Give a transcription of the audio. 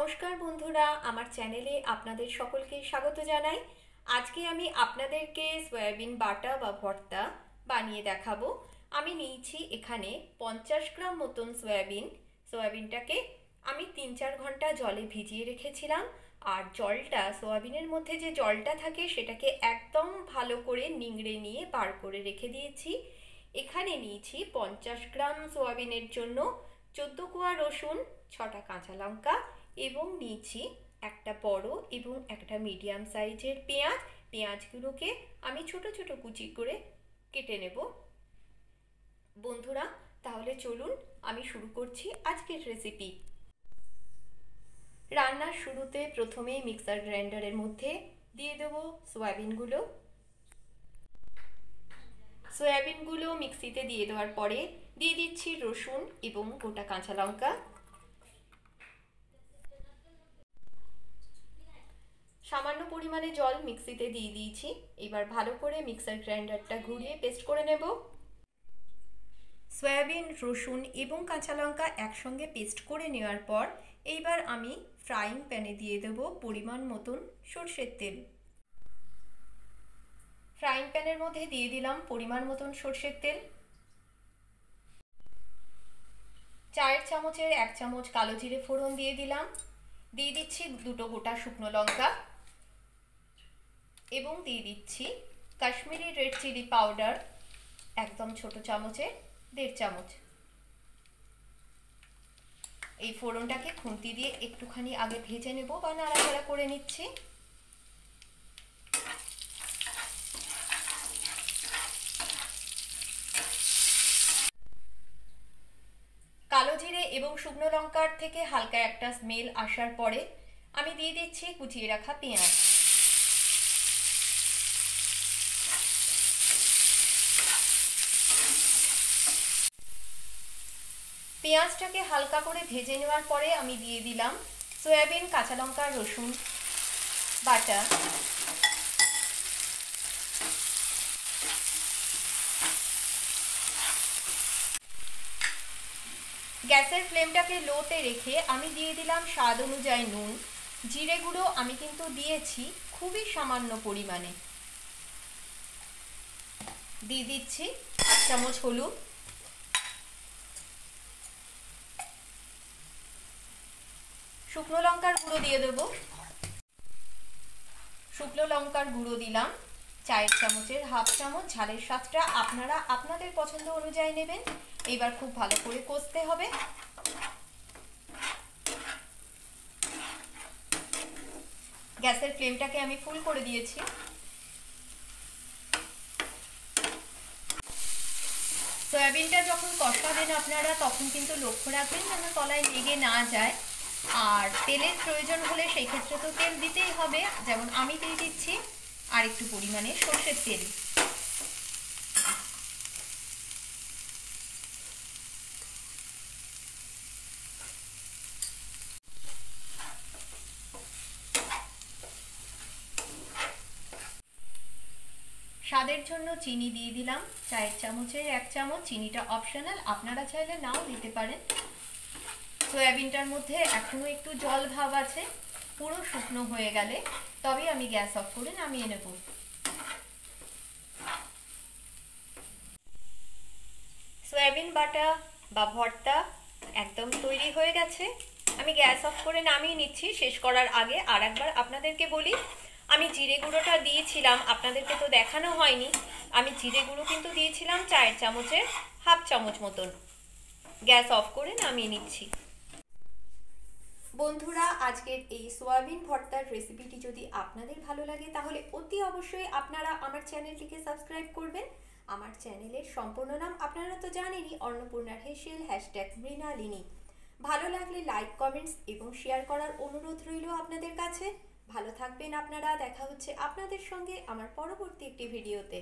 নমস্কার বন্ধুরা, আমার চ্যানেলে আপনাদের সকলকে স্বাগত জানাই। আজকে আমি আপনাদেরকে সয়াবিন বাটা বা ভর্তা বানিয়ে দেখাবো। আমি নিয়েছি এখানে 50 গ্রাম মতন সয়াবিনটাকে আমি 3-4 ঘন্টা জলে ভিজিয়ে রেখেছিলাম। আর জলটা, সয়াবিনের মধ্যে যে জলটা থাকে সেটাকে একদম ভালো করে নিংড়ে নিয়ে বার করে রেখে দিয়েছি। এখানে নিয়েছি 50 গ্রাম সয়াবিনের জন্য 14 কোয়া রসুন, 6টা কাঁচা লঙ্কা এবং নিয়েছি একটা বড় এবং একটা মিডিয়াম সাইজের পেঁয়াজগুলোকে আমি ছোট ছোট কুচি করে কেটে নেব। বন্ধুরা, তাহলে চলুন আমি শুরু করছি আজকের রেসিপি। রান্নার শুরুতে প্রথমেই মিক্সার গ্রাইন্ডারের মধ্যে দিয়ে দেবো সয়াবিনগুলো মিক্সিতে দিয়ে দেওয়ার পরে দিয়ে দিচ্ছি রসুন এবং গোটা কাঁচা লঙ্কা। সামান্য পরিমাণে জল মিক্সিতে দিয়ে দিয়েছি। এবার ভালো করে মিক্সার গ্রাইন্ডারটা ঘুরিয়ে পেস্ট করে নেব। সয়াবিন, রসুন এবং কাঁচা লঙ্কা একসঙ্গে পেস্ট করে নেওয়ার পর এইবার আমি ফ্রাইং প্যানে দিয়ে দেব পরিমাণ মতন সরষের তেল। ফ্রাইং প্যানের মধ্যে দিয়ে দিলাম পরিমাণ মতন সরষের তেল। চায়ের চামচের 1 চামচ কালো জিরে ফোড়ন দিয়ে দিলাম। দিয়ে দিচ্ছি 2টো গোটা শুকনো লঙ্কা এবং দিয়ে দিচ্ছি কাশ্মীরি রেড চিলি পাউডার একদম ছোট চামচে 1.5 চামচ। এই ফোড়নটাকে খুন্তি দিয়ে একটুখানি আগে ভেজে নেব বা নাড়াচাড়া করে নিচ্ছি। কালো জিরে এবং শুকনো লঙ্কার থেকে হালকা একটা স্মেল আসার পরে আমি দিয়ে দিচ্ছি কুচিয়ে রাখা পেঁয়াজ। পেঁয়াজটাকে হালকা করে ভেজে নেওয়ার পরে আমি দিয়ে দিলাম সয়াবিন, কাঁচা লঙ্কা, রসুন বাটা। গ্যাসের ফ্লেমটাকে লোতে রেখে আমি দিয়ে দিলাম স্বাদ অনুযায়ী নুন। জিরে গুঁড়ো আমি কিন্তু দিয়েছি খুবই সামান্য পরিমাণে। দিয়ে দিচ্ছি 1 চামচ হলুদ। শুকনো লঙ্কার গুঁড়ো দিয়ে দেব। শুকনো লঙ্কার গুঁড়ো দিলাম চায়ের চামচের 1/2 চামচ। ঝালের স্বাদটা আপনারা আপনাদের পছন্দ অনুযায়ী নেবেন। এবার খুব ভালো করে কষতে হবে। গ্যাসের ফ্লেমটাকে আমি ফুল করে দিয়েছি। সয়াবিনটা যখন কষাবেন আপনারা তখন কিন্তু লক্ষ্য রাখবেন যেন তলায় লেগে না যায়। আর তেলের প্রয়োজন হলে সেই ক্ষেত্রে তো তেল দিতেই হবে। যেমন আমি দিয়ে দিচ্ছি আর একটু পরিমাণে সরষের তেল। স্বাদের জন্য চিনি দিয়ে দিলাম চায়ের চামচের 1 চামচ। চিনিটা অপশনাল, আপনারা চাইলে নাও দিতে পারেন। সয়াবিনটার মধ্যে এখনো একটু জল ভাব আছে। পুরো শুকনো হয়ে গেলে তবে আমি গ্যাস অফ করে নামিয়ে নেব। সয়াবিন বাটা বা ভর্তা একদম তৈরি হয়ে গেছে। আমি গ্যাস অফ করে নামিয়ে নিচ্ছি। শেষ করার আগে আর একবার আপনাদেরকে বলি, আমি জিরে গুঁড়োটা দিয়েছিলাম, আপনাদেরকে তো দেখানো হয়নি। আমি জিরে গুঁড়ো কিন্তু দিয়েছিলাম চায়ের চামচের 1/2 চামচ মতন। গ্যাস অফ করে নামিয়ে নিচ্ছি। বন্ধুরা, আজকের এই সয়াবিন ভর্তার রেসিপিটি যদি আপনাদের ভালো লাগে তাহলে অতি অবশ্যই আপনারা আমার চ্যানেলটিকে সাবস্ক্রাইব করবেন। আমার চ্যানেলের সম্পূর্ণ নাম আপনারা তো জানেনই, অন্নপূর্ণার হেসেল #মৃণালিনী। ভালো লাগলে লাইক, কমেন্টস এবং শেয়ার করার অনুরোধ রইল আপনাদের কাছে। ভালো থাকবেন আপনারা। দেখা হচ্ছে আপনাদের সঙ্গে আমার পরবর্তী একটি ভিডিওতে।